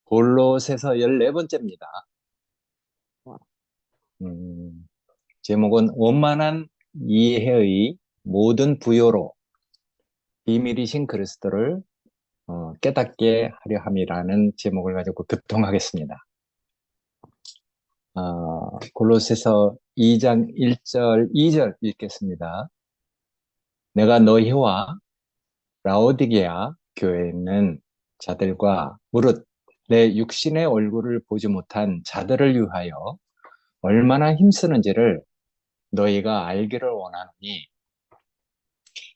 골로새서 14번째입니다. 음, 제목은 원만한 이해의 모든 부요로 비밀이신 그리스도를 깨닫게 하려 함이라는 제목을 가지고 교통하겠습니다. 골로새서 2장 1절, 2절 읽겠습니다. 내가 너희와 라오디게아 교회에 있는 자들과 무릇 내 육신의 얼굴을 보지 못한 자들을 위하여 얼마나 힘쓰는지를 너희가 알기를 원하노니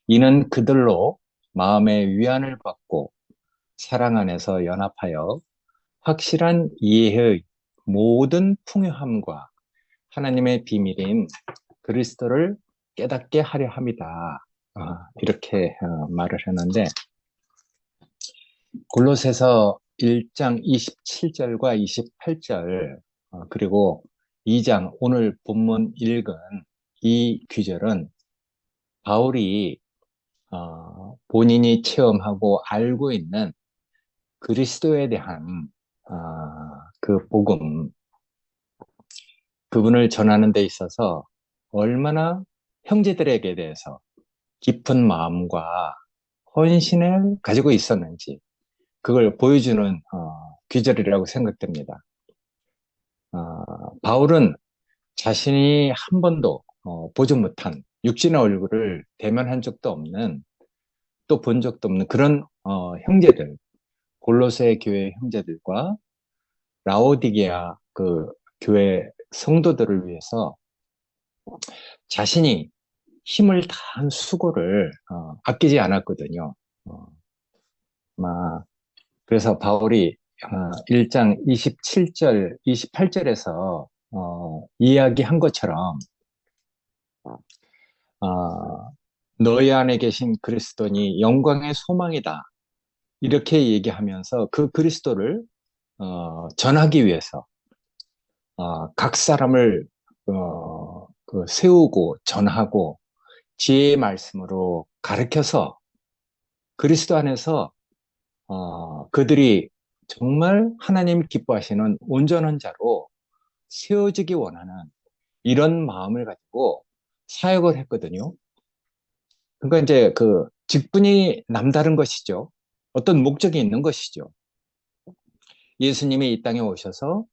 이는 그들로 마음의 위안을 받고 사랑 안에서 연합하여 확실한 이해의 모든 풍요함과 하나님의 비밀인 그리스도를 깨닫게 하려 함이다. 이렇게 말을 했는데 골로새서 1장 27절과 28절 그리고 2장 오늘 본문 읽은 이 구절은 바울이 본인이 체험하고 알고 있는 그리스도에 대한 그 복음, 그분을 전하는 데 있어서 얼마나 형제들에게 대해서 깊은 마음과 헌신을 가지고 있었는지 그걸 보여주는 귀절이라고 생각됩니다. 바울은 자신이 한 번도 보지 못한 육신의 얼굴을 대면한 적도 없는 또 본 적도 없는 그런 형제들, 골로새 교회 형제들과 라오디게아 그 교회 성도들을 위해서 자신이 힘을 다한 수고를 아끼지 않았거든요. 어, 그래서 바울이 1장 27절, 28절에서 이야기한 것처럼 어, 너희 안에 계신 그리스도니 영광의 소망이다. 이렇게 얘기하면서 그 그리스도를 전하기 위해서 각 사람을 세우고 전하고 지혜의 말씀으로 가르쳐서 그리스도 안에서 그들이 정말 하나님 기뻐하시는 온전한 자로 세워지기 원하는 이런 마음을 가지고 사역을 했거든요. 그러니까 이제 그 직분이 남다른 것이죠. 어떤 목적이 있는 것이죠. 예수님이 이 땅에 오셔서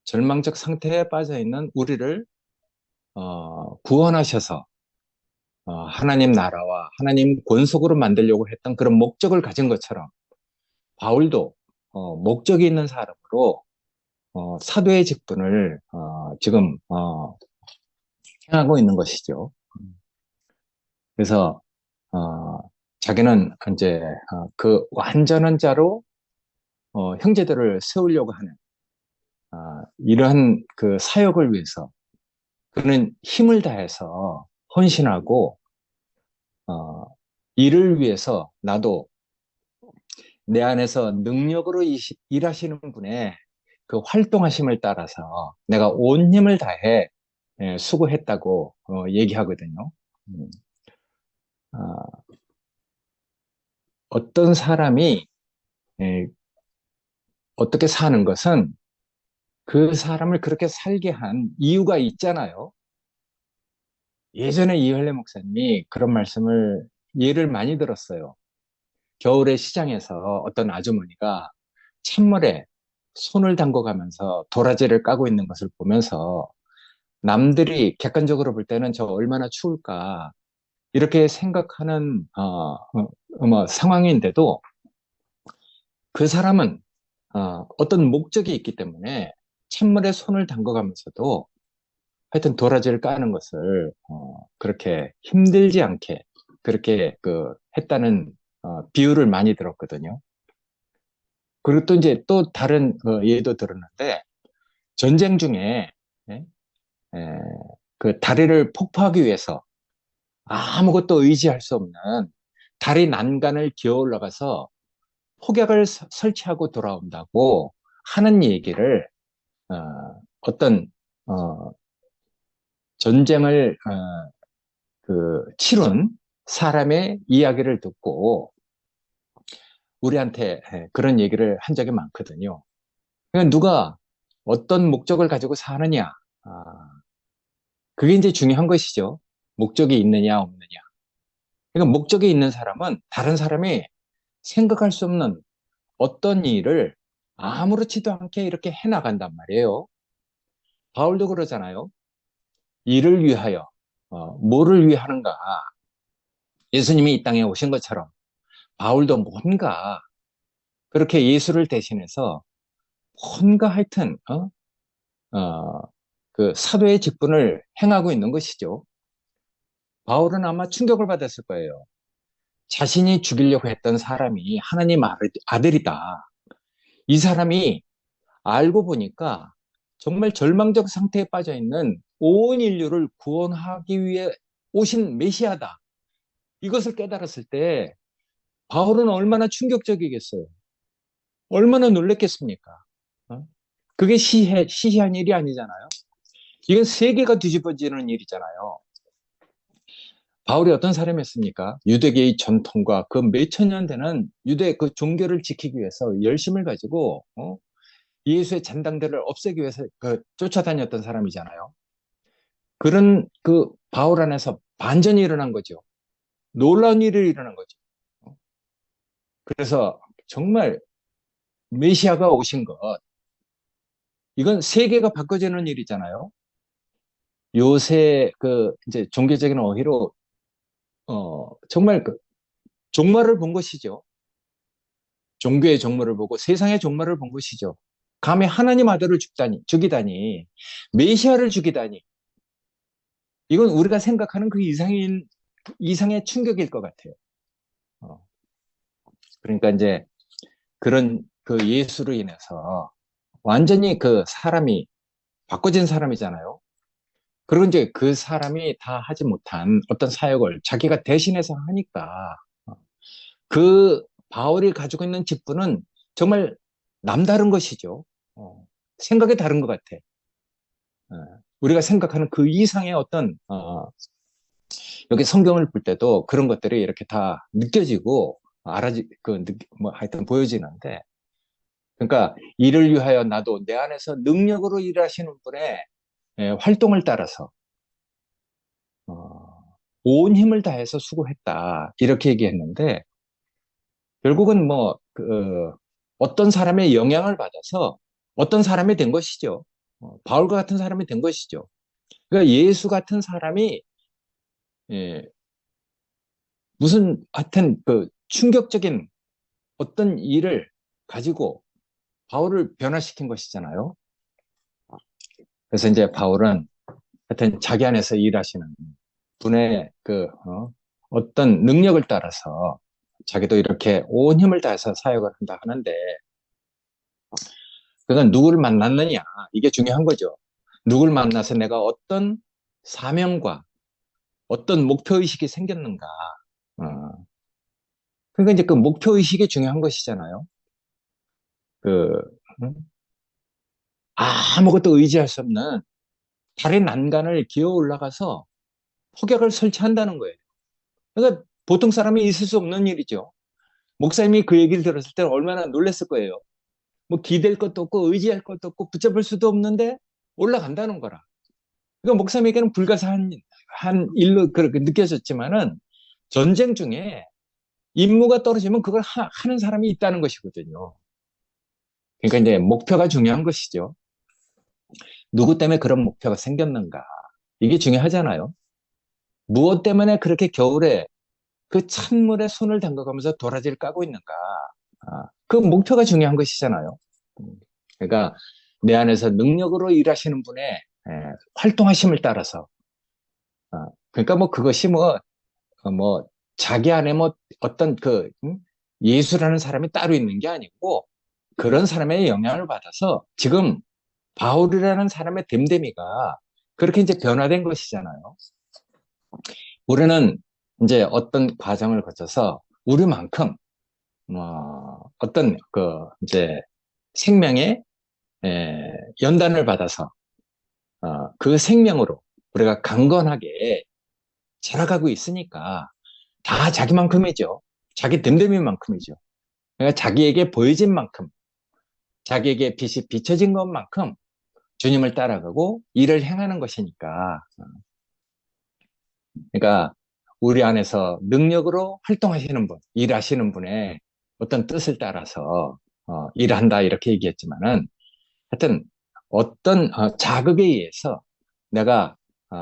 절망적 상태에 빠져 있는 우리를 구원하셔서 하나님 나라와 하나님 권속으로 만들려고 했던 그런 목적을 가진 것처럼 바울도 목적이 있는 사람으로 사도의 직분을 지금 행하고 있는 것이죠. 그래서 어, 자기는 이제 그 완전한 자로 형제들을 세우려고 하는 이러한 그 사역을 위해서 그는 힘을 다해서 헌신하고 어, 이를 위해서 나도 내 안에서 능력으로 일하시는 분의 그 활동하심을 따라서 내가 온 힘을 다해 수고했다고 얘기하거든요. 음, 어, 어떤 사람이 에, 어떻게 사는 것은 그 사람을 그렇게 살게 한 이유가 있잖아요. 예전에 이할래 목사님이 그런 말씀을 예를 많이 들었어요. 겨울에 시장에서 어떤 아주머니가 찬물에 손을 담궈가면서 도라지를 까고 있는 것을 보면서 남들이 객관적으로 볼 때는 저 얼마나 추울까 이렇게 생각하는 상황인데도 그 사람은 어떤 목적이 있기 때문에 찬물에 손을 담궈가면서도 하여튼 도라지를 까는 것을 그렇게 힘들지 않게 그렇게 그 했다는 비유를 많이 들었거든요. 그리고 또 이제 또 다른 예도 들었는데 전쟁 중에 예? 에, 그 다리를 폭파하기 위해서 아무것도 의지할 수 없는 다리 난간을 기어 올라가서 폭약을 설치하고 돌아온다고 하는 얘기를 어, 어떤 어, 전쟁을 그 치룬 사람의 이야기를 듣고 우리한테 그런 얘기를 한 적이 많거든요. 그러니까 누가 어떤 목적을 가지고 사느냐, 아, 그게 이제 중요한 것이죠. 목적이 있느냐, 없느냐. 그러니까 목적이 있는 사람은 다른 사람이 생각할 수 없는 어떤 일을 아무렇지도 않게 이렇게 해나간단 말이에요. 바울도 그러잖아요. 일을 위하여, 뭐를 위하는가. 예수님이 이 땅에 오신 것처럼 바울도 뭔가 그렇게 예수를 대신해서 뭔가 하여튼, 그 사도의 직분을 행하고 있는 것이죠. 바울은 아마 충격을 받았을 거예요. 자신이 죽이려고 했던 사람이 하나님 아들이다. 이 사람이 알고 보니까 정말 절망적 상태에 빠져 있는 온 인류를 구원하기 위해 오신 메시아다. 이것을 깨달았을 때 바울은 얼마나 충격적이겠어요. 얼마나 놀랬겠습니까? 어? 그게 시시한 일이 아니잖아요. 이건 세계가 뒤집어지는 일이잖아요. 바울이 어떤 사람이었습니까? 유대계의 전통과 그 몇천 년 되는 유대 그 종교를 지키기 위해서 열심을 가지고 예수의 잔당들을 없애기 위해서 그 쫓아다녔던 사람이잖아요. 그런 그 바울 안에서 반전이 일어난 거죠. 놀라운 일이 일어난 거죠. 그래서 정말 메시아가 오신 것, 이건 세계가 바꿔지는 일이잖아요. 요새 그 이제 종교적인 어휘로 정말 그 종말을 본 것이죠. 종교의 종말을 보고 세상의 종말을 본 것이죠. 감히 하나님 아들을 죽이다니, 메시아를 죽이다니. 이건 우리가 생각하는 그 이상의 충격일 것 같아요. 어, 그러니까 이제 그런 그 예수로 인해서 완전히 그 사람이 바꿔진 사람이잖아요. 그리고 이제 그 사람이 다 하지 못한 어떤 사역을 자기가 대신해서 하니까 그 바울이 가지고 있는 직분은 정말 남다른 것이죠. 생각이 다른 것 같아. 어, 우리가 생각하는 그 이상의 어떤 여기 성경을 볼 때도 그런 것들이 이렇게 다 느껴지고 뭐 하여튼 보여지는데, 그러니까 이를 위하여 나도 내 안에서 능력으로 일하시는 분의 활동을 따라서 온 힘을 다해서 수고했다 이렇게 얘기했는데, 결국은 뭐 어떤 사람의 영향을 받아서 어떤 사람이 된 것이죠. 바울과 같은 사람이 된 것이죠. 그러니까 예수 같은 사람이 예, 무슨 하여튼 그 충격적인 어떤 일을 가지고 바울을 변화시킨 것이잖아요. 그래서 이제 바울은 하여튼 자기 안에서 일하시는 분의 어떤 능력을 따라서 자기도 이렇게 온 힘을 다해서 사역을 한다 하는데, 그건 누구를 만났느냐, 이게 중요한 거죠. 누구를 만나서 내가 어떤 사명과 어떤 목표의식이 생겼는가. 어. 그러니까 이제 그 목표의식이 중요한 것이잖아요. 그, 음? 아무것도 의지할 수 없는 달의 난간을 기어 올라가서 폭약을 설치한다는 거예요. 그러니까 보통 사람이 있을 수 없는 일이죠. 목사님이 그 얘기를 들었을 때는 얼마나 놀랐을 거예요. 뭐 기댈 것도 없고 의지할 것도 없고 붙잡을 수도 없는데 올라간다는 거라. 그러니까 목사님에게는 불가사한 일로 그렇게 느껴졌지만은 전쟁 중에 임무가 떨어지면 그걸 하는 사람이 있다는 것이거든요. 그러니까 이제 목표가 중요한 것이죠. 누구 때문에 그런 목표가 생겼는가. 이게 중요하잖아요. 무엇 때문에 그렇게 겨울에 그 찬물에 손을 담가가면서 도라지를 까고 있는가. 그 목표가 중요한 것이잖아요. 그러니까 내 안에서 능력으로 일하시는 분의 활동하심을 따라서 그러니까 뭐 그것이 뭐 자기 안에 뭐 어떤 예수라는 사람이 따로 있는 게 아니고 그런 사람의 영향을 받아서 지금 바울이라는 사람의 됨됨이가 그렇게 이제 변화된 것이잖아요. 우리는 이제 어떤 과정을 거쳐서 우리만큼 어떤 이제 생명의 연단을 받아서 그 생명으로 우리가 강건하게 자라가고 있으니까 다 자기만큼이죠. 자기 됨됨이만큼이죠. 그러니까 자기에게 보여진 만큼, 자기에게 빛이 비춰진 것만큼 주님을 따라가고 일을 행하는 것이니까. 그러니까 우리 안에서 능력으로 활동하시는 분, 일하시는 분의 어떤 뜻을 따라서 일한다 이렇게 얘기했지만은 하여튼 어떤 자극에 의해서 내가 어,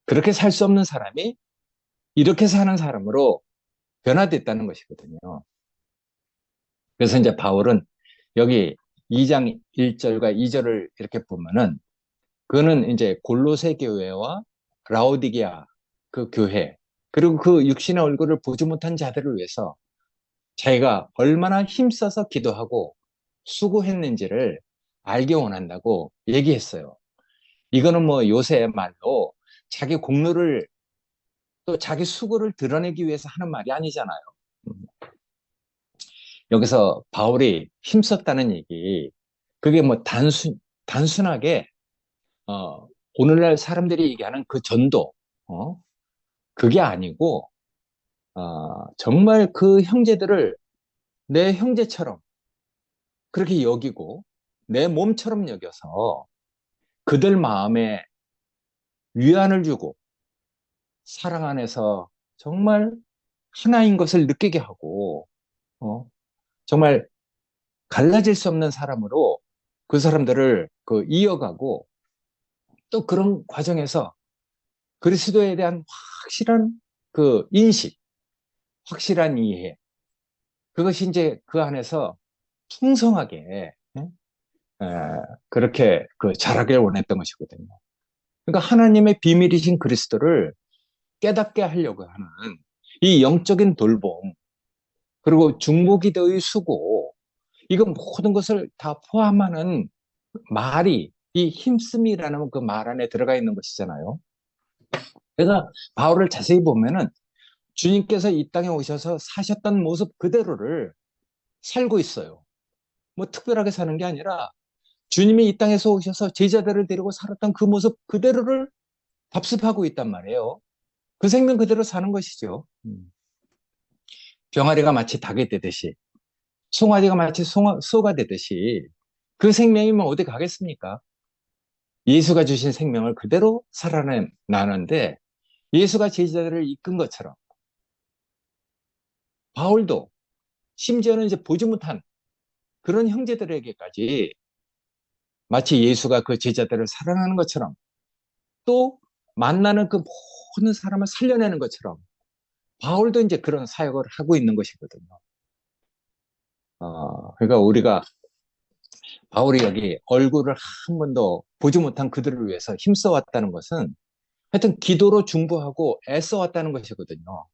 그렇게 살 수 없는 사람이 이렇게 사는 사람으로 변화됐다는 것이거든요. 그래서 이제 바울은 여기 2장 1절과 2절을 이렇게 보면은 그는 이제 골로새 교회와 라오디게아 그 교회 그리고 그 육신의 얼굴을 보지 못한 자들을 위해서 자기가 얼마나 힘써서 기도하고 수고했는지를 알기 원한다고 얘기했어요. 이거는 뭐 요새 말로 자기 공로를 또 자기 수고를 드러내기 위해서 하는 말이 아니잖아요. 음, 여기서 바울이 힘썼다는 얘기, 그게 뭐 단순하게, 오늘날 사람들이 얘기하는 그 전도, 어, 그게 아니고, 정말 그 형제들을 내 형제처럼 그렇게 여기고, 내 몸처럼 여겨서 그들 마음에 위안을 주고, 사랑 안에서 정말 하나인 것을 느끼게 하고, 어, 정말 갈라질 수 없는 사람으로 그 사람들을 이어가고 또 그런 과정에서 그리스도에 대한 확실한 그 인식, 확실한 이해, 그것이 이제 그 안에서 풍성하게 에, 그렇게 자라길 원했던 것이거든요. 그러니까 하나님의 비밀이신 그리스도를 깨닫게 하려고 하는 이 영적인 돌봄, 그리고 중보기도의 수고, 이거 모든 것을 다 포함하는 말이 이 힘씀이라는 그 말 안에 들어가 있는 것이잖아요. 그래서 바울을 자세히 보면은 주님께서 이 땅에 오셔서 사셨던 모습 그대로를 살고 있어요. 뭐 특별하게 사는 게 아니라 주님이 이 땅에서 오셔서 제자들을 데리고 살았던 그 모습 그대로를 답습하고 있단 말이에요. 그 생명 그대로 사는 것이죠. 병아리가 마치 닭이 되듯이, 송아지가 마치 소가 되듯이 그 생명이면 어디 가겠습니까? 예수가 주신 생명을 그대로 살아나는데 예수가 제자들을 이끈 것처럼 바울도 심지어는 이제 보지 못한 그런 형제들에게까지 마치 예수가 그 제자들을 사랑하는 것처럼 또 만나는 그 모든 사람을 살려내는 것처럼 바울도 이제 그런 사역을 하고 있는 것이거든요. 그러니까 우리가 바울이 여기 얼굴을 한 번도 보지 못한 그들을 위해서 힘써왔다는 것은 하여튼 기도로 중보하고 애써왔다는 것이거든요.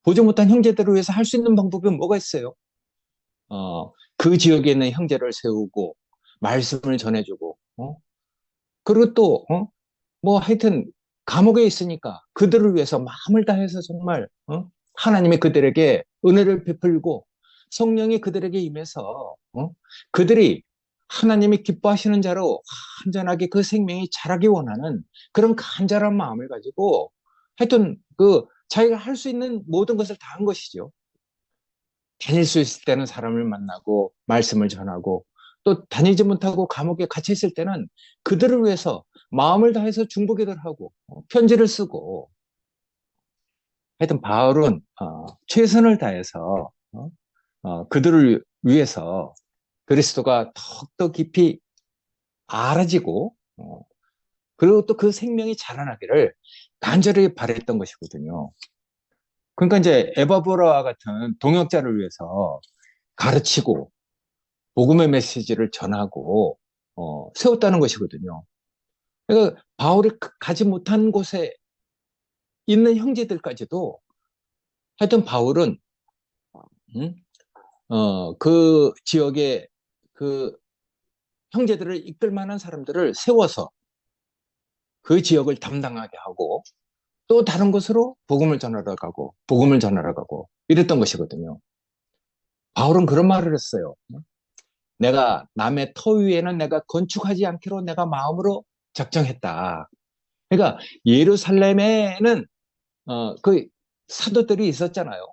보지 못한 형제들을 위해서 할 수 있는 방법이 뭐가 있어요? 그 지역에 있는 형제를 세우고 말씀을 전해주고, 그리고 또, 뭐 하여튼 감옥에 있으니까 그들을 위해서 마음을 다해서 정말, 하나님이 그들에게 은혜를 베풀고 성령이 그들에게 임해서, 그들이 하나님이 기뻐하시는 자로 간절하게 그 생명이 자라기 원하는 그런 간절한 마음을 가지고 하여튼 자기가 할 수 있는 모든 것을 다 한 것이죠. 다닐 수 있을 때는 사람을 만나고 말씀을 전하고 또 다니지 못하고 감옥에 갇혀 있을 때는 그들을 위해서 마음을 다해서 중보기도를 하고 편지를 쓰고 하여튼 바울은 최선을 다해서 그들을 위해서 그리스도가 더욱더 깊이 알아지고 그리고 또 그 생명이 자라나기를 간절히 바랬던 것이거든요. 그러니까 이제 에바브라와 같은 동역자를 위해서 가르치고 복음의 메시지를 전하고 세웠다는 것이거든요. 그러니까 바울이 가지 못한 곳에 있는 형제들까지도 하여튼 바울은 음, 그 지역의 그 형제들을 이끌 만한 사람들을 세워서 그 지역을 담당하게 하고 또 다른 곳으로 복음을 전하러 가고 복음을 전하러 가고 이랬던 것이거든요. 바울은 그런 말을 했어요. 내가 남의 터 위에는 내가 건축하지 않기로 내가 마음으로 작정했다. 그러니까 예루살렘에는 그 사도들이 있었잖아요.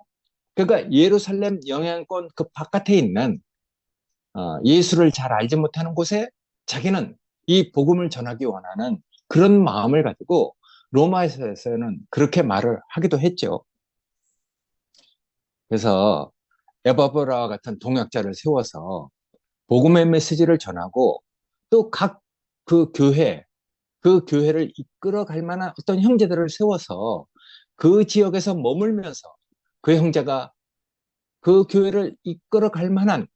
그러니까 예루살렘 영향권 그 바깥에 있는 예수를 잘 알지 못하는 곳에 자기는 이 복음을 전하기 원하는 그런 마음을 가지고 로마에서는 그렇게 말을 하기도 했죠. 그래서 에바브라와 같은 동역자를 세워서 복음의 메시지를 전하고 또 각 그 교회, 그 교회를 이끌어 갈 만한 어떤 형제들을 세워서 그 지역에서 머물면서 그 형제가 그 교회를 이끌어 갈 만한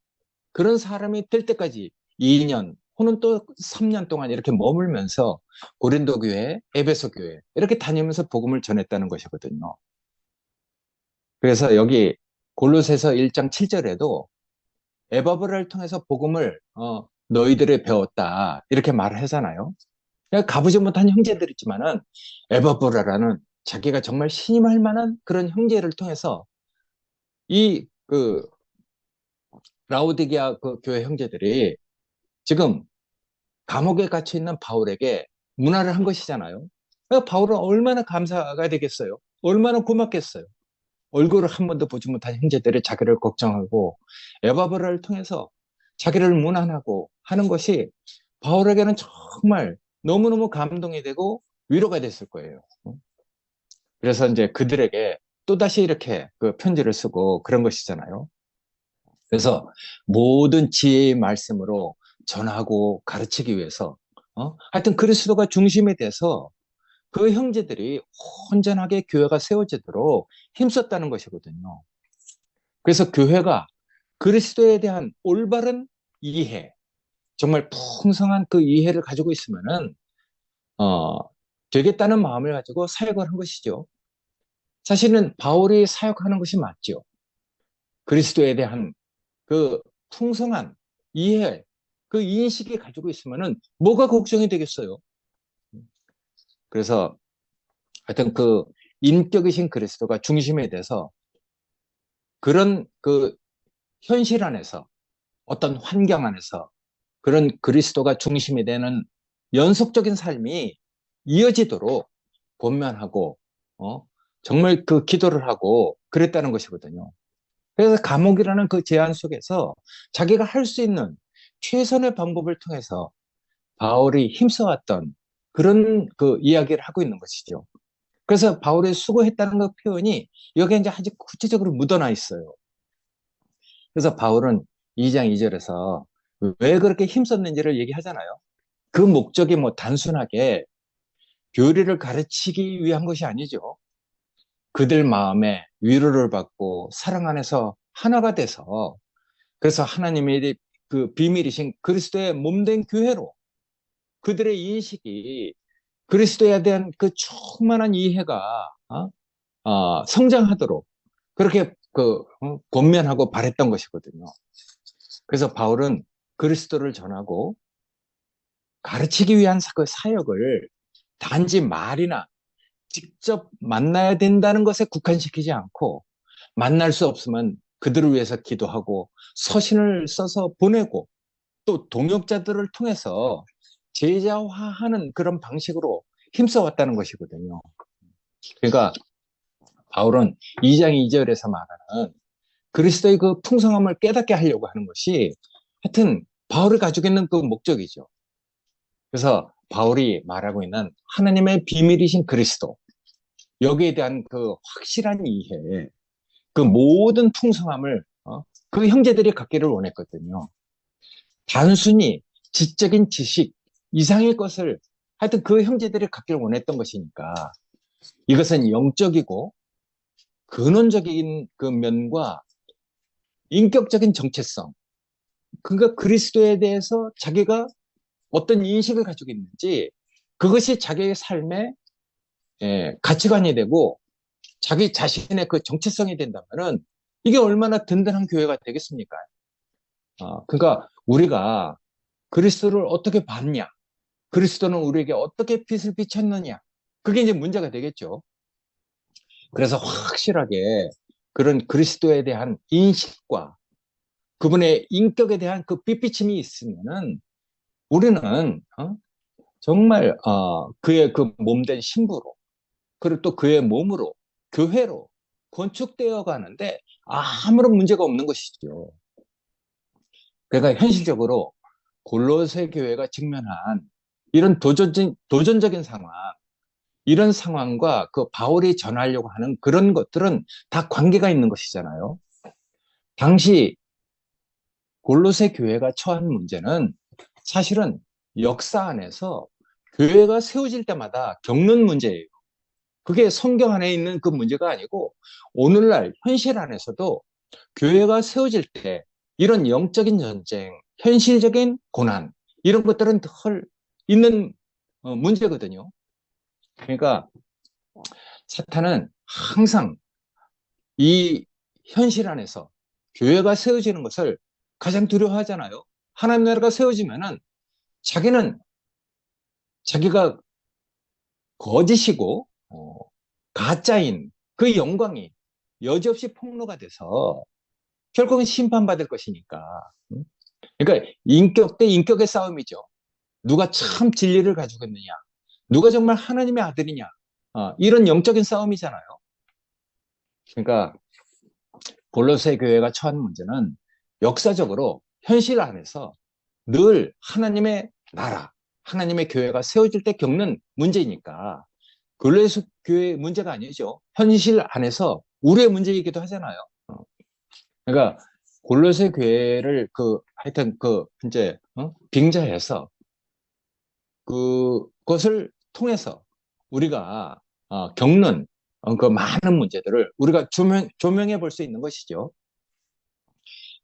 그런 사람이 될 때까지 2년 혹은 또 3년 동안 이렇게 머물면서 고린도 교회, 에베소 교회 이렇게 다니면서 복음을 전했다는 것이거든요. 그래서 여기 골로새서 1장 7절에도 에바브라를 통해서 복음을 너희들이 배웠다 이렇게 말을 하잖아요. 그러니까 가보지 못한 형제들 있지만은 에바브라라는 자기가 정말 신임할 만한 그런 형제를 통해서 이 그 라오디게아 그 교회 형제들이 지금 감옥에 갇혀 있는 바울에게 문화를 한 것이잖아요. 그러니까 바울은 얼마나 감사가 되겠어요. 얼마나 고맙겠어요. 얼굴을 한 번도 보지 못한 형제들이 자기를 걱정하고 에바브라를 통해서 자기를 문안하고 하는 것이 바울에게는 정말 너무너무 감동이 되고 위로가 됐을 거예요. 그래서 이제 그들에게 또다시 이렇게 그 편지를 쓰고 그런 것이잖아요. 그래서 모든 지혜의 말씀으로 전하고 가르치기 위해서 하여튼 그리스도가 중심이 돼서 그 형제들이 온전하게 교회가 세워지도록 힘썼다는 것이거든요. 그래서 교회가 그리스도에 대한 올바른 이해, 정말 풍성한 그 이해를 가지고 있으면은 어, 되겠다는 마음을 가지고 사역을 한 것이죠. 사실은 바울이 사역하는 것이 맞죠. 그리스도에 대한 그 풍성한 이해, 그 인식이 가지고 있으면은 뭐가 걱정이 되겠어요. 그래서 하여튼 그 인격이신 그리스도가 중심에 대해서 그런 그 현실 안에서 어떤 환경 안에서 그런 그리스도가 중심이 되는 연속적인 삶이 이어지도록 권면하고 어? 정말 그 기도를 하고 그랬다는 것이거든요. 그래서 감옥이라는 그 제한 속에서 자기가 할 수 있는 최선의 방법을 통해서 바울이 힘써왔던 그런 그 이야기를 하고 있는 것이죠. 그래서 바울이 수고했다는 그 표현이 여기에 이제 아주 구체적으로 묻어나 있어요. 그래서 바울은 2장 2절에서 왜 그렇게 힘썼는지를 얘기하잖아요. 그 목적이 뭐 단순하게 교리를 가르치기 위한 것이 아니죠. 그들 마음에 위로를 받고 사랑 안에서 하나가 돼서 그래서 하나님의 그 비밀이신 그리스도의 몸된 교회로 그들의 인식이 그리스도에 대한 그 충만한 이해가 성장하도록 그렇게 권면하고 바랬던 것이거든요. 그래서 바울은 그리스도를 전하고 가르치기 위한 그 사역을 단지 말이나 직접 만나야 된다는 것에 국한시키지 않고 만날 수 없으면 그들을 위해서 기도하고 서신을 써서 보내고 또 동역자들을 통해서 제자화하는 그런 방식으로 힘써왔다는 것이거든요. 그러니까 바울은 2장 2절에서 말하는 그리스도의 그 풍성함을 깨닫게 하려고 하는 것이 하여튼 바울이 가지고 있는 그 목적이죠. 그래서 바울이 말하고 있는 하나님의 비밀이신 그리스도 여기에 대한 그 확실한 이해 그 모든 풍성함을 그 형제들이 갖기를 원했거든요. 단순히 지적인 지식 이상의 것을 하여튼 그 형제들이 갖기를 원했던 것이니까 이것은 영적이고 근원적인 그 면과 인격적인 정체성 그러니까 그리스도에 대해서 자기가 어떤 인식을 가지고 있는지 그것이 자기의 삶의 가치관이 되고 자기 자신의 그 정체성이 된다면은 이게 얼마나 든든한 교회가 되겠습니까? 그러니까 우리가 그리스도를 어떻게 봤냐? 그리스도는 우리에게 어떻게 빛을 비쳤느냐? 그게 이제 문제가 되겠죠. 그래서 확실하게 그런 그리스도에 대한 인식과 그분의 인격에 대한 그 빛비침이 있으면은 우리는 정말 그의 그 몸된 신부로 그리고 또 그의 몸으로 교회로 건축되어 가는데 아무런 문제가 없는 것이죠. 그러니까 현실적으로 골로새 교회가 직면한 이런 도전적인 상황, 이런 상황과 그 바울이 전하려고 하는 그런 것들은 다 관계가 있는 것이잖아요. 당시 골로새 교회가 처한 문제는 사실은 역사 안에서 교회가 세워질 때마다 겪는 문제예요. 그게 성경 안에 있는 그 문제가 아니고 오늘날 현실 안에서도 교회가 세워질 때 이런 영적인 전쟁, 현실적인 고난 이런 것들은 늘 있는 문제거든요. 그러니까 사탄은 항상 이 현실 안에서 교회가 세워지는 것을 가장 두려워하잖아요. 하나님 나라가 세워지면은 자기는 자기가 거짓이고 가짜인 그 영광이 여지없이 폭로가 돼서 결국은 심판받을 것이니까. 그러니까 인격 대 인격의 싸움이죠. 누가 참 진리를 가지고 있느냐, 누가 정말 하나님의 아들이냐, 이런 영적인 싸움이잖아요. 그러니까 골로새 교회가 처한 문제는 역사적으로 현실 안에서 늘 하나님의 나라, 하나님의 교회가 세워질 때 겪는 문제이니까 골로새 교회의 문제가 아니죠. 현실 안에서 우리의 문제이기도 하잖아요. 그러니까 골로새 교회를 하여튼 이제 빙자해서 그것을 통해서 우리가 겪는 그 많은 문제들을 우리가 조명해 볼 수 있는 것이죠.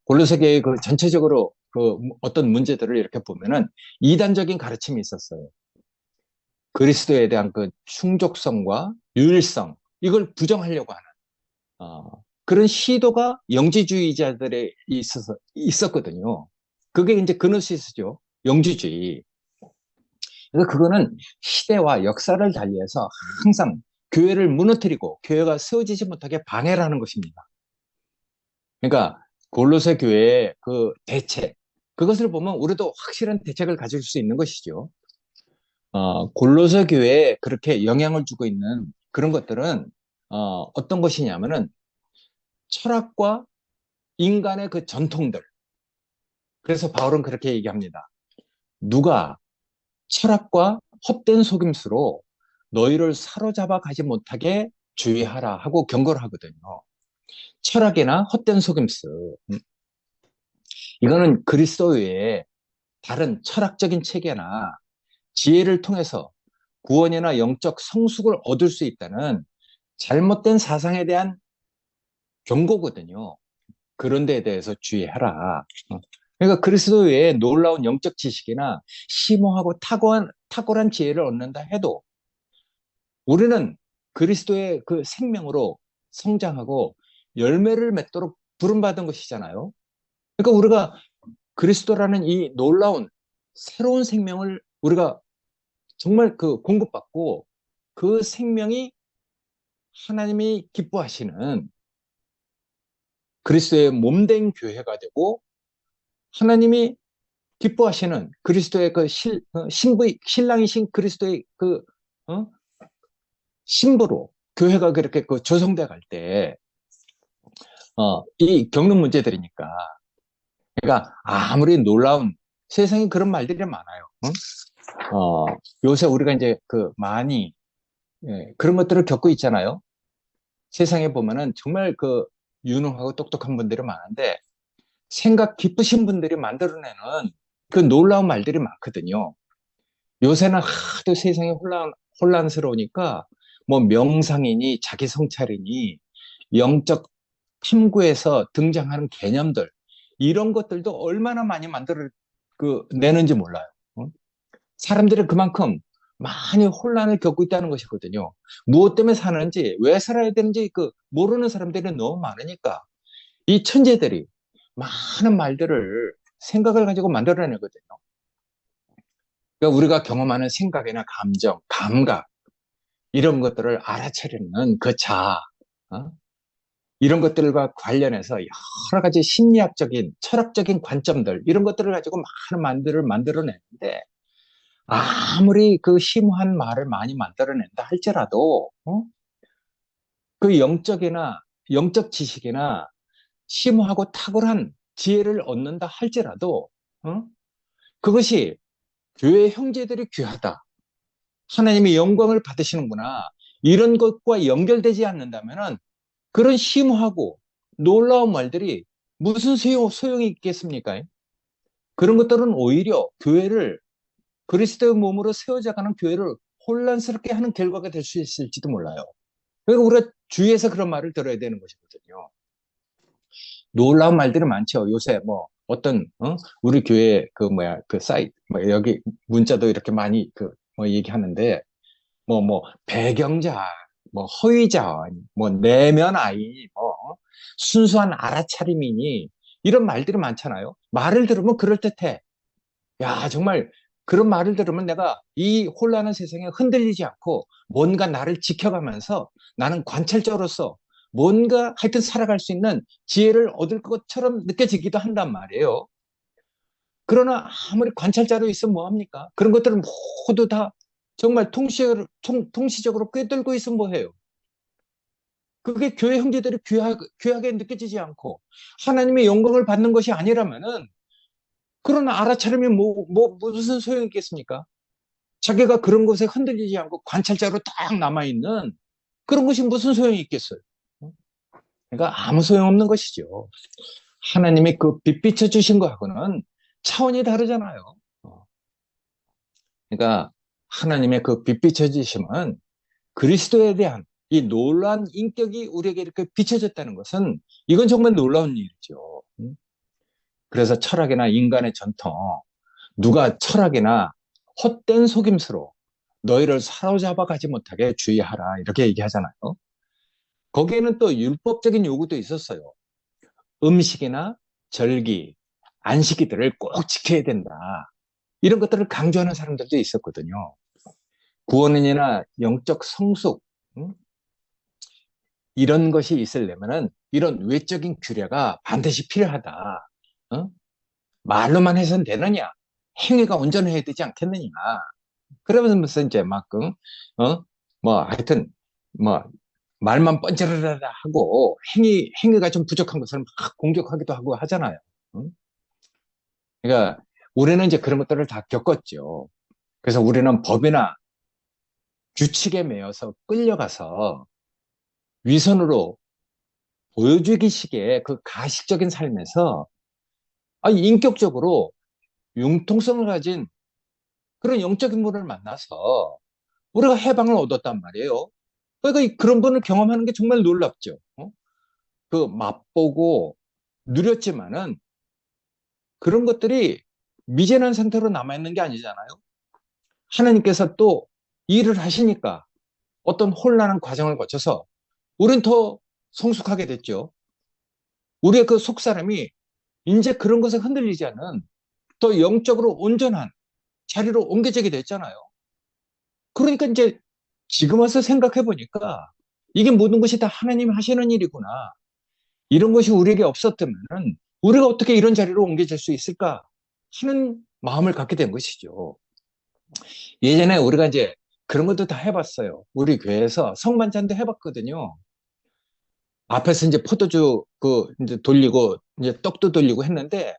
골로새계의 그 전체적으로 그 어떤 문제들을 이렇게 보면은 이단적인 가르침이 있었어요. 그리스도에 대한 그 충족성과 유일성 이걸 부정하려고 하는 그런 시도가 영지주의자들에 있었거든요. 그게 이제 그노시스죠. 영지주의. 그래서 그거는 시대와 역사를 달리해서 항상 교회를 무너뜨리고 교회가 세워지지 못하게 방해를 하는 것입니다. 그러니까 골로새 교회의 그 대책, 그것을 보면 우리도 확실한 대책을 가질 수 있는 것이죠. 골로새 교회에 그렇게 영향을 주고 있는 그런 것들은 어떤 것이냐면은 철학과 인간의 그 전통들. 그래서 바울은 그렇게 얘기합니다. 누가 철학과 헛된 속임수로 너희를 사로잡아 가지 못하게 주의하라 하고 경고를 하거든요. 철학이나 헛된 속임수. 이거는 그리스도 외에 다른 철학적인 체계나 지혜를 통해서 구원이나 영적 성숙을 얻을 수 있다는 잘못된 사상에 대한 경고거든요. 그런 데에 대해서 주의하라. 그러니까 그리스도 외에 놀라운 영적 지식이나 심오하고 탁월한 지혜를 얻는다 해도 우리는 그리스도의 그 생명으로 성장하고 열매를 맺도록 부름받은 것이잖아요. 그러니까 우리가 그리스도라는 이 놀라운 새로운 생명을 우리가 정말 그 공급받고 그 생명이 하나님이 기뻐하시는 그리스도의 몸된 교회가 되고 하나님이 기뻐하시는 그리스도의 그 신랑이신 그리스도의 그 어? 신부로 교회가 그렇게 그 조성돼 갈 때, 이 겪는 문제들이니까. 그러니까 아무리 놀라운 세상에 그런 말들이 많아요. 응? 요새 우리가 이제 많이 그런 것들을 겪고 있잖아요. 세상에 보면은 정말 유능하고 똑똑한 분들이 많은데 생각 깊으신 분들이 만들어내는 그 놀라운 말들이 많거든요. 요새는 하도 세상이 혼란스러우니까 뭐 명상이니 자기 성찰이니 영적 탐구에서 등장하는 개념들 이런 것들도 얼마나 많이 내는지 몰라요. 사람들이 그만큼 많이 혼란을 겪고 있다는 것이거든요. 무엇 때문에 사는지, 왜 살아야 되는지 모르는 사람들이 너무 많으니까 이 천재들이 많은 말들을 생각을 가지고 만들어내거든요. 그러니까 우리가 경험하는 생각이나 감정, 감각 이런 것들을 알아차리는 그 자아, 이런 것들과 관련해서 여러 가지 심리학적인, 철학적인 관점들 이런 것들을 가지고 많은 말들을 만들어내는데 아무리 그 심오한 말을 많이 만들어낸다 할지라도 그 영적이나 영적 지식이나 심오하고 탁월한 지혜를 얻는다 할지라도, 어? 그것이 교회 형제들이 귀하다. 하나님의 영광을 받으시는구나. 이런 것과 연결되지 않는다면은 그런 심오하고 놀라운 말들이 무슨 소용이 있겠습니까? 그런 것들은 오히려 교회를 그리스도의 몸으로 세워져가는 교회를 혼란스럽게 하는 결과가 될 수 있을지도 몰라요. 그러니까 우리가 주위에서 그런 말을 들어야 되는 것이거든요. 놀라운 말들이 많죠. 요새 뭐 어떤 우리 교회 그 뭐야 그 사이트 뭐 여기 문자도 이렇게 많이 그 뭐 얘기하는데 뭐 배경자 뭐 허위자 뭐 내면 아이 뭐 순수한 알아차림이니 이런 말들이 많잖아요. 말을 들으면 그럴듯해. 야, 정말 그런 말을 들으면 내가 이 혼란한 세상에 흔들리지 않고 뭔가 나를 지켜가면서 나는 관찰자로서 뭔가 하여튼 살아갈 수 있는 지혜를 얻을 것처럼 느껴지기도 한단 말이에요. 그러나 아무리 관찰자로 있으면 뭐합니까? 그런 것들은 모두 다 정말 통시적으로 꿰뚫고 있으면 뭐해요? 그게 교회 형제들이 귀하게 느껴지지 않고 하나님의 영광을 받는 것이 아니라면은 그런 알아차림이 무슨 소용이 있겠습니까? 자기가 그런 것에 흔들리지 않고 관찰자로 딱 남아있는 그런 것이 무슨 소용이 있겠어요? 그러니까 아무 소용없는 것이죠. 하나님이 그 빛 비춰주신 거하고는 차원이 다르잖아요. 그러니까 하나님의 그 빛 비춰주심은 그리스도에 대한 이 놀라운 인격이 우리에게 이렇게 비춰졌다는 것은 이건 정말 놀라운 일이죠. 그래서 철학이나 인간의 전통, 누가 철학이나 헛된 속임수로 너희를 사로잡아 가지 못하게 주의하라 이렇게 얘기하잖아요. 거기에는 또 율법적인 요구도 있었어요. 음식이나 절기, 안식일들을 꼭 지켜야 된다. 이런 것들을 강조하는 사람들도 있었거든요. 구원이나 영적 성숙, 이런 것이 있으려면은 이런 외적인 규례가 반드시 필요하다. 어? 말로만 해서는 되느냐? 행위가 온전해야 되지 않겠느냐? 그러면서 이제 막, 뭐, 하여튼, 뭐, 말만 뻔쩍하다 하고 행위가 좀 부족한 것을 막 공격하기도 하고 하잖아요. 응? 그러니까 우리는 이제 그런 것들을 다 겪었죠. 그래서 우리는 법이나 규칙에 매여서 끌려가서 위선으로 보여주기식의 그 가식적인 삶에서 인격적으로 융통성을 가진 그런 영적인 분을 만나서 우리가 해방을 얻었단 말이에요. 그러니까 그런 분을 경험하는 게 정말 놀랍죠. 그 맛보고 누렸지만은 그런 것들이 미진한 상태로 남아있는 게 아니잖아요. 하나님께서 또 일을 하시니까 어떤 혼란한 과정을 거쳐서 우린 더 성숙하게 됐죠. 우리의 그 속사람이 이제 그런 것에 흔들리지 않는 더 영적으로 온전한 자리로 옮겨지게 됐잖아요. 그러니까 이제 지금 와서 생각해 보니까 이게 모든 것이 다 하나님이 하시는 일이구나. 이런 것이 우리에게 없었다면 우리가 어떻게 이런 자리로 옮겨질 수 있을까 하는 마음을 갖게 된 것이죠. 예전에 우리가 이제 그런 것도 다 해봤어요. 우리 교회에서 성만찬도 해봤거든요. 앞에서 이제 포도주 이제 돌리고 이제 떡도 돌리고 했는데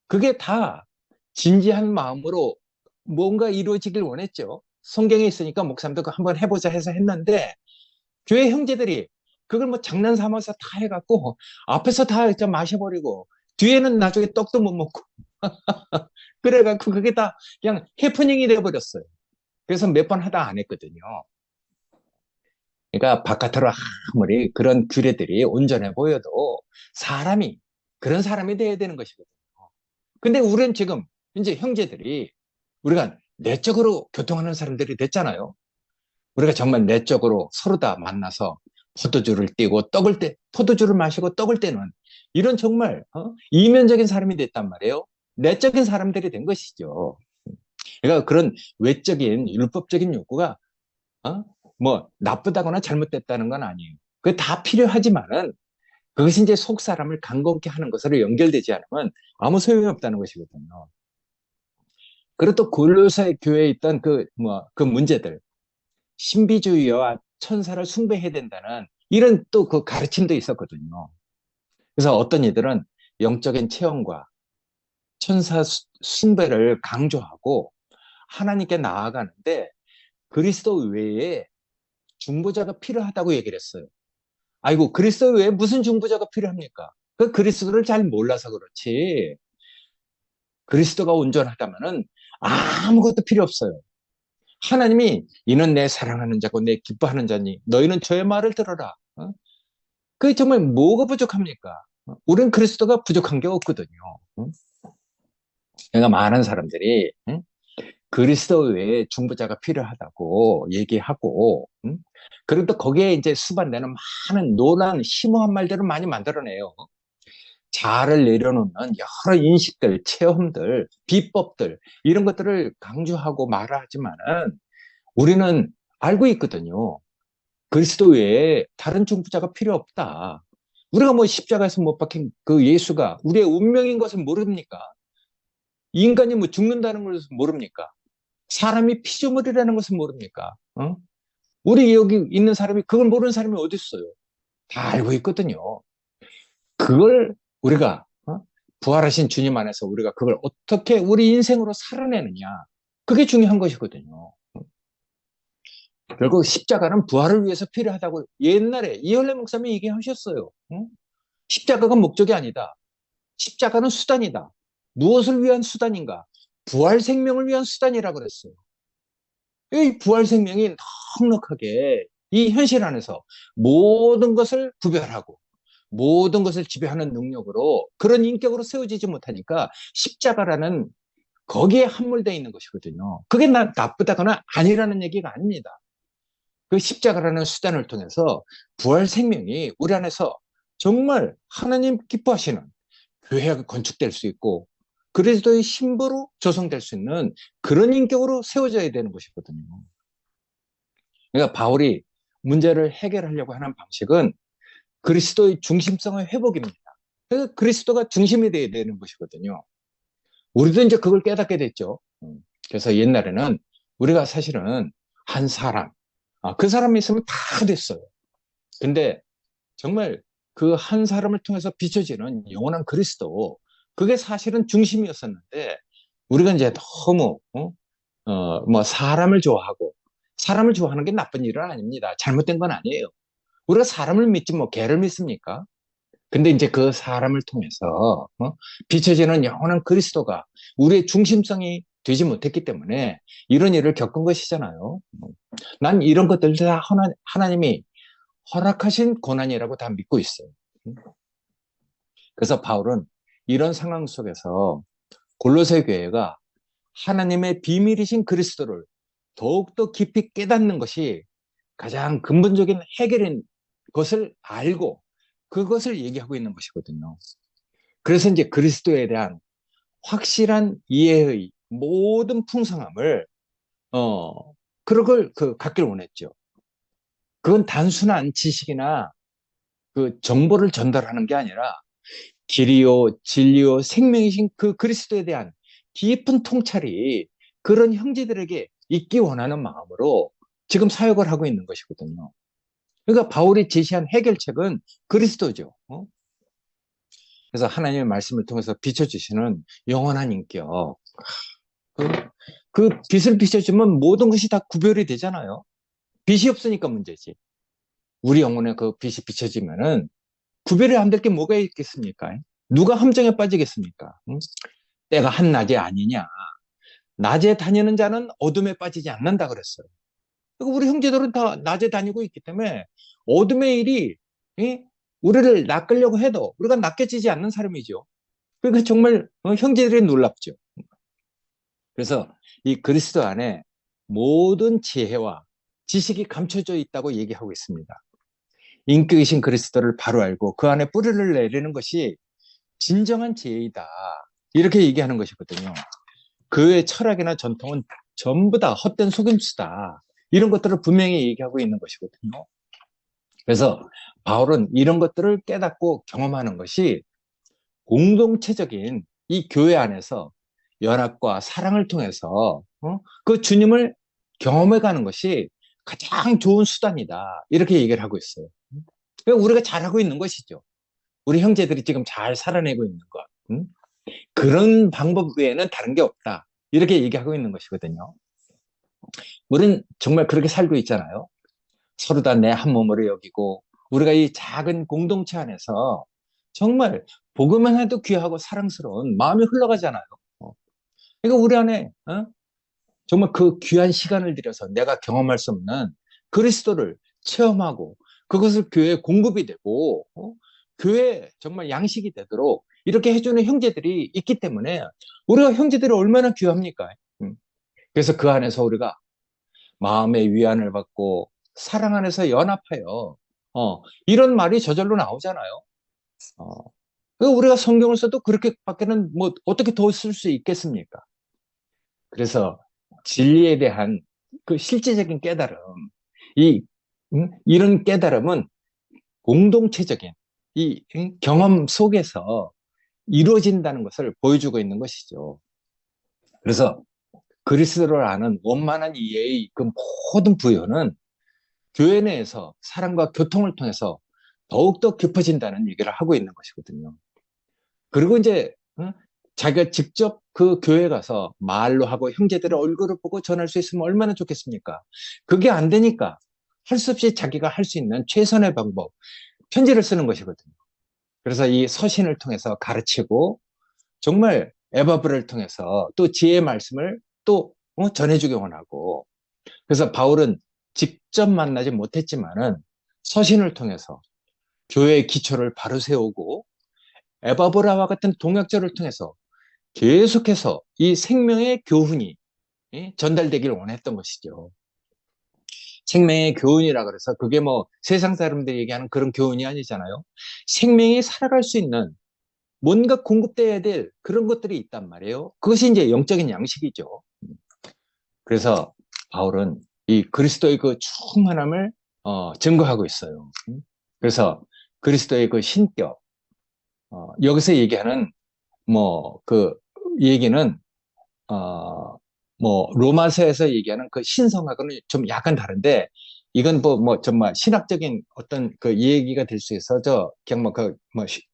그게 다 진지한 마음으로 뭔가 이루어지길 원했죠. 성경에 있으니까 목사님도 한번 해보자 해서 했는데 교회 형제들이 그걸 뭐 장난 삼아서 다 해갖고 앞에서 다 마셔버리고 뒤에는 나중에 떡도 못 먹고 그래갖고 그게 다 그냥 해프닝이 돼버렸어요. 그래서 몇 번 하다 안 했거든요. 그러니까 바깥으로 아무리 그런 규례들이 온전해 보여도 사람이 그런 사람이 돼야 되는 것이거든요. 근데 우리는 지금 이제 형제들이 우리가 내적으로 교통하는 사람들이 됐잖아요. 우리가 정말 내적으로 서로 다 만나서 포도주를 띄고 포도주를 마시고 떡을 떼는 이런 정말 이면적인 사람이 됐단 말이에요. 내적인 사람들이 된 것이죠. 그러니까 그런 외적인 율법적인 욕구가 어? 뭐 나쁘다거나 잘못됐다는 건 아니에요. 그게 다 필요하지만은 그것이 이제 속 사람을 강건케 하는 것으로 연결되지 않으면 아무 소용이 없다는 것이거든요. 그리고 또 골로새 교회에 있던 그 문제들, 신비주의와 천사를 숭배해야 된다는 이런 또 그 가르침도 있었거든요. 그래서 어떤 이들은 영적인 체험과 천사 숭배를 강조하고 하나님께 나아가는데 그리스도 외에 중보자가 필요하다고 얘기를 했어요. 아이고, 그리스도 외에 무슨 중보자가 필요합니까? 그 그리스도를 잘 몰라서 그렇지. 그리스도가 온전하다면은 아무것도 필요 없어요. 하나님이 이는 내 사랑하는 자고 내 기뻐하는 자니 너희는 저의 말을 들어라. 그게 정말 뭐가 부족합니까? 우리는 그리스도가 부족한 게 없거든요. 그러니까 많은 사람들이 그리스도 외에 중보자가 필요하다고 얘기하고 그리고 또 거기에 이제 수반되는 많은 논한 심오한 말들을 많이 만들어내요. 자아를 내려놓는 여러 인식들, 체험들, 비법들 이런 것들을 강조하고 말하지만은 우리는 알고 있거든요. 그리스도 외에 다른 중보자가 필요 없다. 우리가 뭐 십자가에서 못 박힌 그 예수가 우리의 운명인 것을 모릅니까? 인간이 뭐 죽는다는 것을 모릅니까? 사람이 피조물이라는 것을 모릅니까? 어? 우리 여기 있는 사람이 그걸 모르는 사람이 어디 있어요? 다 알고 있거든요. 그걸 우리가 부활하신 주님 안에서 우리가 그걸 어떻게 우리 인생으로 살아내느냐. 그게 중요한 것이거든요. 결국 십자가는 부활을 위해서 필요하다고 옛날에 이혈래 목사님이 얘기하셨어요. 십자가가 목적이 아니다. 십자가는 수단이다. 무엇을 위한 수단인가? 부활 생명을 위한 수단이라고 그랬어요. 이 부활 생명이 넉넉하게 이 현실 안에서 모든 것을 구별하고 모든 것을 지배하는 능력으로 그런 인격으로 세워지지 못하니까 십자가라는 거기에 함몰되어 있는 것이거든요. 그게 나쁘다거나 아니라는 얘기가 아닙니다. 그 십자가라는 수단을 통해서 부활 생명이 우리 안에서 정말 하나님 기뻐하시는 교회가 건축될 수 있고 그리스도의 신부로 조성될 수 있는 그런 인격으로 세워져야 되는 것이거든요. 그러니까 바울이 문제를 해결하려고 하는 방식은 그리스도의 중심성의 회복입니다. 그래서 그리스도가 중심이 되어야 되는 것이거든요. 우리도 이제 그걸 깨닫게 됐죠. 그래서 옛날에는 우리가 사실은 한 사람, 그 사람이 있으면 다 됐어요. 근데 정말 그 한 사람을 통해서 비춰지는 영원한 그리스도, 그게 사실은 중심이었었는데, 우리가 이제 너무, 뭐, 사람을 좋아하는 게 나쁜 일은 아닙니다. 잘못된 건 아니에요. 우리가 사람을 믿지 뭐, 개를 믿습니까? 근데 이제 그 사람을 통해서, 비춰지는 영원한 그리스도가 우리의 중심성이 되지 못했기 때문에 이런 일을 겪은 것이잖아요. 난 이런 것들 다 하나님이 허락하신 고난이라고 다 믿고 있어요. 그래서 바울은 이런 상황 속에서 골로새 교회가 하나님의 비밀이신 그리스도를 더욱더 깊이 깨닫는 것이 가장 근본적인 해결인 것을 알고 그것을 얘기하고 있는 것이거든요. 그래서 이제 그리스도에 대한 확실한 이해의 모든 풍성함을 그런 걸 갖기를 원했죠. 그건 단순한 지식이나 그 정보를 전달하는 게 아니라 길이요, 진리요, 생명이신 그 그리스도에 대한 깊은 통찰이 그런 형제들에게 있기 원하는 마음으로 지금 사역을 하고 있는 것이거든요. 그러니까 바울이 제시한 해결책은 그리스도죠. 그래서 하나님의 말씀을 통해서 비춰주시는 영원한 인격. 그, 그 빛을 비춰주면 모든 것이 다 구별이 되잖아요. 빛이 없으니까 문제지. 우리 영혼에 그 빛이 비춰지면은 구별이 안 될 게 뭐가 있겠습니까? 누가 함정에 빠지겠습니까? 응? 때가 한낮이 아니냐. 낮에 다니는 자는 어둠에 빠지지 않는다 그랬어요. 우리 형제들은 다 낮에 다니고 있기 때문에 어둠의 일이 우리를 낚으려고 해도 우리가 낚여지지 않는 사람이죠. 그러니까 정말 형제들이 놀랍죠. 그래서 이 그리스도 안에 모든 지혜와 지식이 감춰져 있다고 얘기하고 있습니다. 인격이신 그리스도를 바로 알고 그 안에 뿌리를 내리는 것이 진정한 지혜이다. 이렇게 얘기하는 것이거든요. 그의 철학이나 전통은 전부 다 헛된 속임수다. 이런 것들을 분명히 얘기하고 있는 것이거든요. 그래서 바울은 이런 것들을 깨닫고 경험하는 것이 공동체적인 이 교회 안에서 연합과 사랑을 통해서 그 주님을 경험해 가는 것이 가장 좋은 수단이다. 이렇게 얘기를 하고 있어요. 우리가 잘하고 있는 것이죠. 우리 형제들이 지금 잘 살아내고 있는 것. 응? 그런 방법 외에는 다른 게 없다. 이렇게 얘기하고 있는 것이거든요. 우리는 정말 그렇게 살고 있잖아요. 서로 다 내 한 몸으로 여기고, 우리가 이 작은 공동체 안에서 정말 복음만 해도 귀하고 사랑스러운 마음이 흘러가잖아요. 어. 그러니까 우리 안에 정말 그 귀한 시간을 들여서 내가 경험할 수 없는 그리스도를 체험하고 그것을 교회에 공급이 되고 교회 정말 양식이 되도록 이렇게 해주는 형제들이 있기 때문에 우리가 형제들이 얼마나 귀합니까? 음. 그래서 그 안에서 우리가 마음의 위안을 받고 사랑 안에서 연합하여 이런 말이 저절로 나오잖아요. 어, 우리가 성경을 써도 그렇게밖에는 뭐 어떻게 더 쓸 수 있겠습니까? 그래서 진리에 대한 그 실제적인 깨달음, 이 이런 깨달음은 공동체적인 이 경험 속에서 이루어진다는 것을 보여주고 있는 것이죠. 그래서 그리스도를 아는 원만한 이해의 그 모든 부여는 교회 내에서 사랑과 교통을 통해서 더욱더 깊어진다는 얘기를 하고 있는 것이거든요. 그리고 이제 자기가 직접 그 교회 가서 말로 하고 형제들의 얼굴을 보고 전할 수 있으면 얼마나 좋겠습니까? 그게 안 되니까 할 수 없이 자기가 할 수 있는 최선의 방법, 편지를 쓰는 것이거든요. 그래서 이 서신을 통해서 가르치고 정말 에바브를 통해서 또 지혜의 말씀을 또 전해주기 원하고, 그래서 바울은 직접 만나지 못했지만은 서신을 통해서 교회의 기초를 바로 세우고 에바브라와 같은 동역자를 통해서 계속해서 이 생명의 교훈이 전달되기를 원했던 것이죠. 생명의 교훈이라 그래서 그게 뭐 세상 사람들이 얘기하는 그런 교훈이 아니잖아요. 생명이 살아갈 수 있는 뭔가 공급돼야 될 그런 것들이 있단 말이에요. 그것이 이제 영적인 양식이죠. 그래서 바울은 이 그리스도의 그 충만함을 증거하고 있어요. 그래서 그리스도의 그 신격, 여기서 얘기하는 뭐 그 얘기는 뭐 로마서에서 얘기하는 그 신성하고는 좀 약간 다른데, 이건 뭐 정말 신학적인 어떤 그 얘기가 될 수 있어서 그냥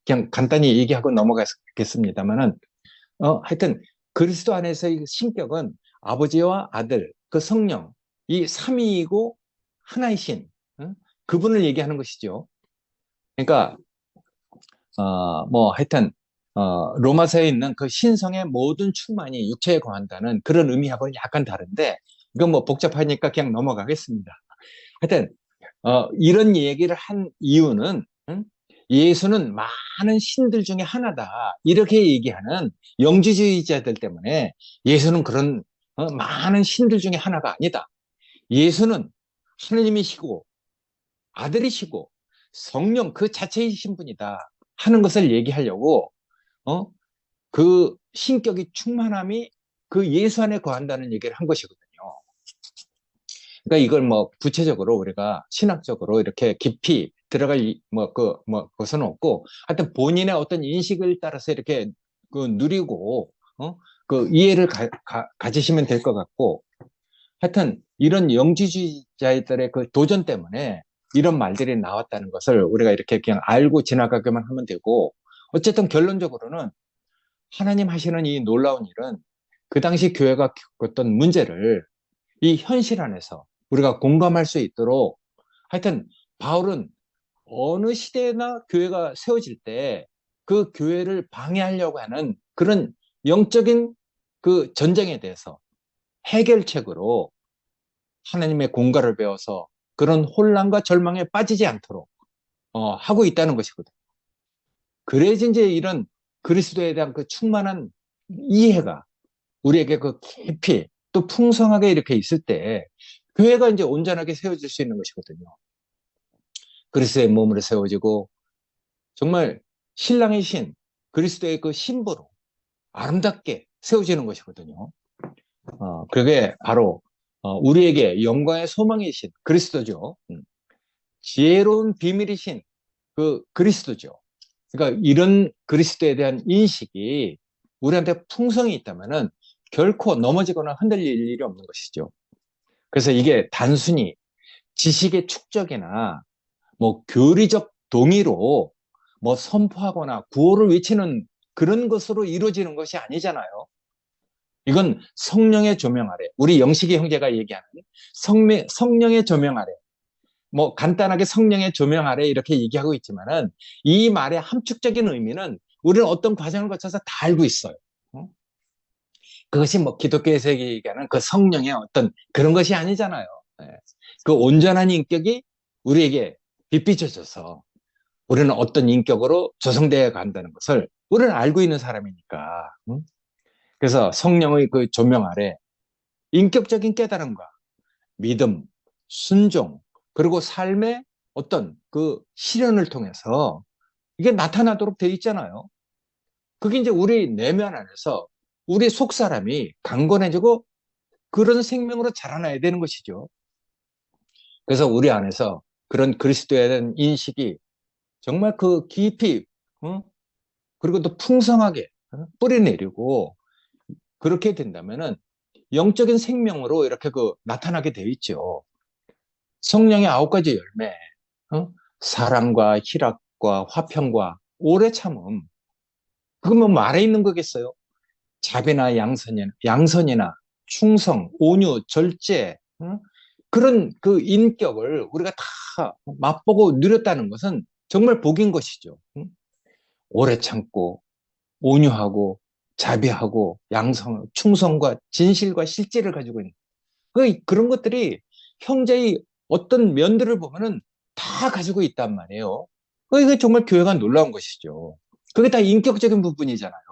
그냥 간단히 얘기하고 넘어가겠습니다만은 하여튼 그리스도 안에서의 신격은 아버지와 아들, 그 성령, 이 삼위이고 하나이신 그분을 얘기하는 것이죠. 그러니까 뭐 하여튼 로마서에 있는 그 신성의 모든 충만이 육체에 거한다는 그런 의미하고는 약간 다른데, 이건 뭐 복잡하니까 그냥 넘어가겠습니다. 하여튼 이런 얘기를 한 이유는 예수는 많은 신들 중에 하나다 이렇게 얘기하는 영지주의자들 때문에, 예수는 그런 많은 신들 중에 하나가 아니다. 예수는 하느님이시고 아들이시고 성령 그 자체이신 분이다 하는 것을 얘기하려고 어? 그 신격이 충만함이 그 예수 안에 거한다는 얘기를 한 것이거든요. 그러니까 이걸 뭐 구체적으로 우리가 신학적으로 이렇게 깊이 들어갈 것은 없고, 하여튼 본인의 어떤 인식을 따라서 이렇게 그 누리고 그 이해를 가지시면 될 것 같고, 하여튼 이런 영지주의자들의 그 도전 때문에 이런 말들이 나왔다는 것을 우리가 이렇게 그냥 알고 지나가기만 하면 되고, 어쨌든 결론적으로는 하나님 하시는 이 놀라운 일은 그 당시 교회가 겪었던 문제를 이 현실 안에서 우리가 공감할 수 있도록, 하여튼 바울은 어느 시대나 교회가 세워질 때 그 교회를 방해하려고 하는 그런 영적인 그 전쟁에 대해서 해결책으로 하나님의 공갈을 배워서 그런 혼란과 절망에 빠지지 않도록 하고 있다는 것이거든. 그래야지 이제 이런 그리스도에 대한 그 충만한 이해가 우리에게 그 깊이 또 풍성하게 이렇게 있을 때 교회가 이제 온전하게 세워질 수 있는 것이거든요. 그리스도의 몸으로 세워지고 정말 신랑의 신, 그리스도의 그 신부로 아름답게 세워지는 것이거든요. 그게 바로 우리에게 영광의 소망이신 그리스도죠. 지혜로운 비밀이신 그 그리스도죠. 그러니까 이런 그리스도에 대한 인식이 우리한테 풍성이 있다면은 결코 넘어지거나 흔들릴 일이 없는 것이죠. 그래서 이게 단순히 지식의 축적이나 뭐 교리적 동의로 뭐 선포하거나 구호를 외치는 그런 것으로 이루어지는 것이 아니잖아요. 이건 성령의 조명 아래, 우리 영식이 형제가 얘기하는 성령의 조명 아래, 뭐 간단하게 성령의 조명 아래 이렇게 얘기하고 있지만은 이 말의 함축적인 의미는 우리는 어떤 과정을 거쳐서 다 알고 있어요. 그것이 뭐 기독교에서 얘기하는 그 성령의 어떤 그런 것이 아니잖아요. 예. 그 온전한 인격이 우리에게 빛비춰져서 우리는 어떤 인격으로 조성되어 간다는 것을 우리는 알고 있는 사람이니까. 그래서 성령의 그 조명 아래 인격적인 깨달음과 믿음, 순종, 그리고 삶의 어떤 그 실현을 통해서 이게 나타나도록 되어 있잖아요. 그게 이제 우리 내면 안에서 우리 속 사람이 강건해지고 그런 생명으로 자라나야 되는 것이죠. 그래서 우리 안에서 그런 그리스도에 대한 인식이 정말 그 깊이, 그리고 또 풍성하게 뿌리내리고 그렇게 된다면은 영적인 생명으로 이렇게 그 나타나게 되어 있죠. 성령의 9가지 열매, 사랑과 희락과 화평과 오래 참음, 그건 뭐 말에 있는 거겠어요? 자비나 양선이나 충성, 온유, 절제, 그런 그 인격을 우리가 다 맛보고 누렸다는 것은 정말 복인 것이죠. 오래 참고, 온유하고, 자비하고, 충성과 진실과 실제를 가지고 있는. 그런 것들이 형제의 어떤 면들을 보면은 다 가지고 있단 말이에요. 이게 정말 교회가 놀라운 것이죠. 그게 다 인격적인 부분이잖아요.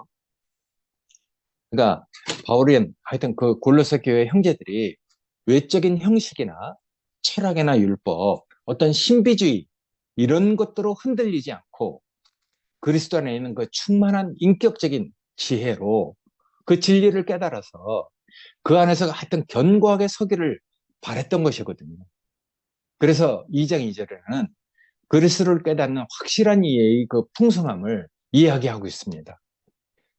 그러니까 바울은 하여튼 그 골로새 교회 형제들이 외적인 형식이나 철학이나 율법, 어떤 신비주의 이런 것들로 흔들리지 않고 그리스도 안에 있는 그 충만한 인격적인 지혜로 그 진리를 깨달아서 그 안에서 하여튼 견고하게 서기를 바랬던 것이거든요. 그래서 2장 2절에는 그리스도를 깨닫는 확실한 이해의 그 풍성함을 이야기하고 있습니다.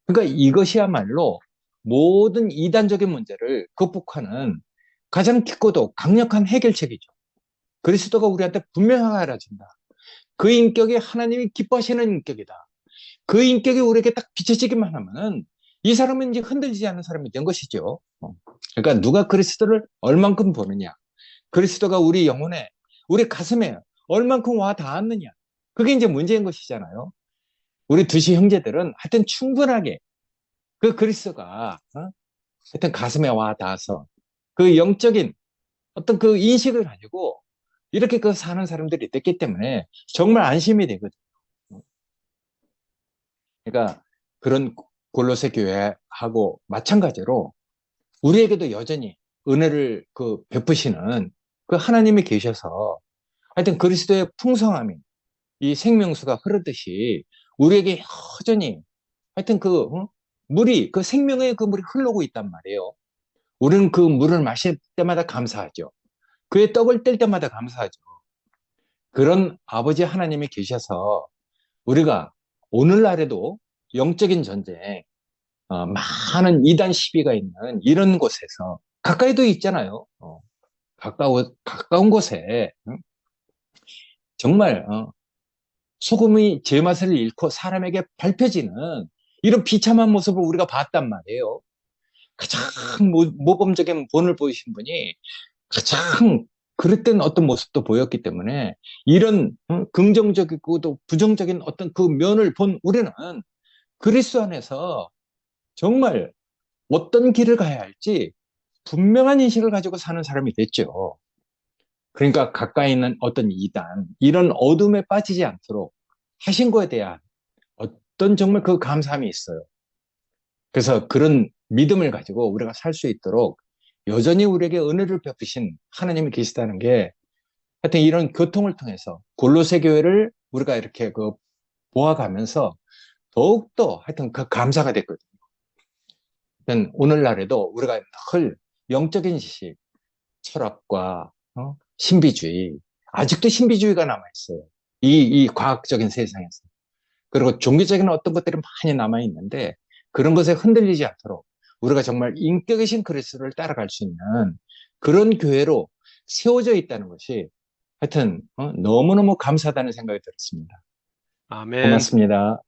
그러니까 이것이야말로 모든 이단적인 문제를 극복하는 가장 깊고도 강력한 해결책이죠. 그리스도가 우리한테 분명하게 알아준다. 그 인격이 하나님이 기뻐하시는 인격이다. 그 인격이 우리에게 딱 비춰지기만 하면은 이 사람은 이제 흔들리지 않는 사람이 된 것이죠. 그러니까 누가 그리스도를 얼만큼 보느냐. 그리스도가 우리 영혼에, 우리 가슴에 얼만큼 와 닿았느냐. 그게 이제 문제인 것이잖아요. 우리 두시 형제들은 하여튼 충분하게 그 그리스도가 하여튼 가슴에 와 닿아서 그 영적인 어떤 그 인식을 가지고 이렇게 그 사는 사람들이 됐기 때문에 정말 안심이 되거든요. 그러니까 그런 골로새 교회하고 마찬가지로 우리에게도 여전히 은혜를 그 베푸시는 그 하나님이 계셔서 하여튼 그리스도의 풍성함이 이 생명수가 흐르듯이 우리에게 여전히 하여튼 물이 그 생명의 그 물이 흘러오고 있단 말이에요. 우리는 그 물을 마실 때마다 감사하죠. 그의 떡을 뗄 때마다 감사하죠. 그런 아버지 하나님이 계셔서 우리가 오늘날에도 영적인 전쟁, 많은 이단 시비가 있는 이런 곳에서 가까이도 있잖아요. 가까운 곳에 정말 소금의 제맛을 잃고 사람에게 밟혀지는 이런 비참한 모습을 우리가 봤단 말이에요. 가장 모범적인 본을 보이신 분이 가장 그랬던 어떤 모습도 보였기 때문에 이런 긍정적이고 또 부정적인 어떤 그 면을 본 우리는 그리스도 안에서 정말 어떤 길을 가야 할지 분명한 인식을 가지고 사는 사람이 됐죠. 그러니까 가까이 있는 어떤 이단, 이런 어둠에 빠지지 않도록 하신 거에 대한 어떤 정말 그 감사함이 있어요. 그래서 그런 믿음을 가지고 우리가 살 수 있도록 여전히 우리에게 은혜를 베푸신 하나님이 계시다는 게 하여튼 이런 교통을 통해서 골로새 교회를 우리가 이렇게 그 보아가면서 더욱더 하여튼 그 감사가 됐거든요. 하여튼 오늘날에도 우리가 늘 영적인 지식, 철학과 신비주의, 아직도 신비주의가 남아있어요. 이 과학적인 세상에서. 그리고 종교적인 어떤 것들이 많이 남아있는데 그런 것에 흔들리지 않도록 우리가 정말 인격이신 그리스도를 따라갈 수 있는 그런 교회로 세워져 있다는 것이 하여튼, 너무너무 감사하다는 생각이 들었습니다. 아멘. 고맙습니다.